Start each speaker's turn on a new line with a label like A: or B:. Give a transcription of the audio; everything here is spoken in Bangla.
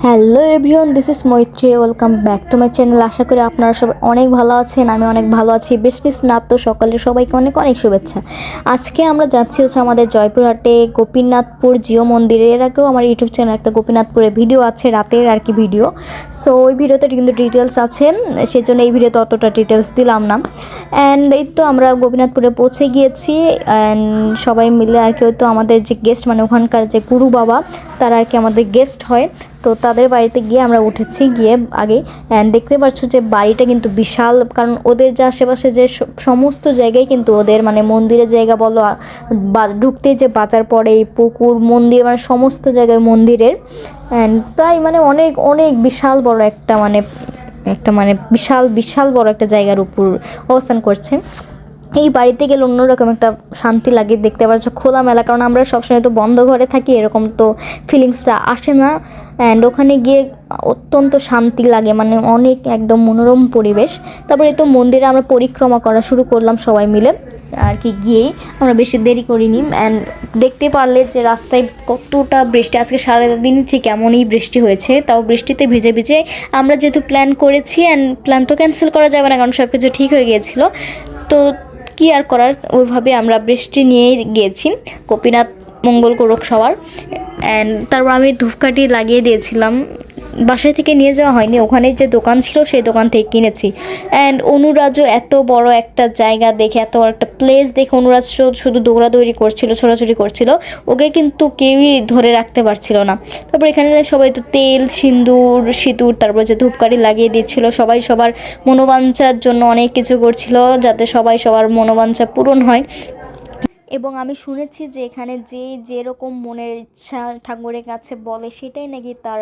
A: Hello everyone, this is Maitri. Welcome back to my channel. আশা করি আপনারা সবাই অনেক ভালো আছেন। আমি অনেক ভালো আছি। বৃষ্টি স্নাত সকালে সবাইকে অনেক অনেক শুভেচ্ছা। আজকে আমরা যাচ্ছি আমাদের জয়পুরহাটে গোপীনাথপুর জিও মন্দিরে। এর আগেও আমার ইউটিউব চ্যানেল একটা গোপীনাথপুরে ভিডিও আছে, রাতের আর কি ভিডিও। সো ওই ভিডিওতে কিন্তু ডিটেলস আছে, সেই জন্য এই ভিডিওতে অতটা ডিটেলস দিলাম না। অ্যান্ড এই তো আমরা গোপীনাথপুরে পৌঁছে গিয়েছি। অ্যান্ড সবাই মিলে আর কি হয়তো আমাদের যে গেস্ট, মানে ওখানকার যে গুরু বাবা, তারা আর কি আমাদের গেস্ট হয়। তো তাদের বাড়িতে গিয়ে আমরা উঠেছি, গিয়ে আগে দেখতে পাচ্ছ যে বাড়িটা কিন্তু বিশাল, কারণ ওদের যে আশেপাশে যে সমস্ত জায়গায় কিন্তু ওদের মানে মন্দিরের জায়গা বলো বা ঢুকতে যে বাজার পড়ে, পুকুর, মন্দির, মানে সমস্ত জায়গায় মন্দিরের। প্রায় মানে অনেক অনেক বিশাল বড় একটা বিশাল বিশাল বড় একটা জায়গার উপর অবস্থান করছে। এই বাড়িতে গেলে অন্যরকম একটা শান্তি লাগে, দেখতে পাচ্ছ খোলামেলা, কারণ আমরা সবসময় তো বন্ধ ঘরে থাকি, এরকম তো ফিলিংসটা আসে না। অ্যান্ড ওখানে গিয়ে অত্যন্ত শান্তি লাগে, মানে অনেক একদম মনোরম পরিবেশ। তারপরে তো মন্দিরে আমরা পরিক্রমা করা শুরু করলাম সবাই মিলে আর কি, গিয়েই আমরা বেশি দেরি করিনি। অ্যান্ড দেখতে পারলে যে রাস্তায় কতটা বৃষ্টি, আজকে সারাদিন ঠিক এমনই বৃষ্টি হয়েছে, তাও বৃষ্টিতে ভিজে ভিজে আমরা যেহেতু প্ল্যান করেছি, অ্যান্ড প্ল্যান তো ক্যান্সেল করা যাবে না কারণ সব কিছু ঠিক হয়ে গিয়েছিলো। তো কি আর করার, ওইভাবে আমরা বৃষ্টি নিয়েই গিয়েছি। গোপীনাথ মঙ্গল করুক সবার। অ্যান্ড তারপর আমি ধূপকাঠি লাগিয়ে দিয়েছিলাম, বাসায় থেকে নিয়ে যাওয়া হয়নি, ওখানে যে দোকান ছিল সেই দোকান থেকে কিনেছি। অ্যান্ড অনুরাজও এত বড় একটা জায়গা দেখে, এত বড় একটা প্লেস দেখে অনুরাজ শুধু দৌড়াদৌড়ি করছিল, ছোটাছুটি করছিল, ওকে কিন্তু কেউই ধরে রাখতে পারছিল না। তারপর এখানে সবাই তো তেল, সিঁদুর, তারপর যে ধূপকাঠি লাগিয়ে দিচ্ছিল, সবাই সবার মনোবাঞ্ছার জন্য অনেক কিছু করছিল যাতে সবাই সবার মনোবাঞ্ছা পূরণ হয়। এবং আমি শুনেছি যে এখানে যেরকম মনের ইচ্ছা ঠাকুরের কাছে বলে, সেটাই নাকি তার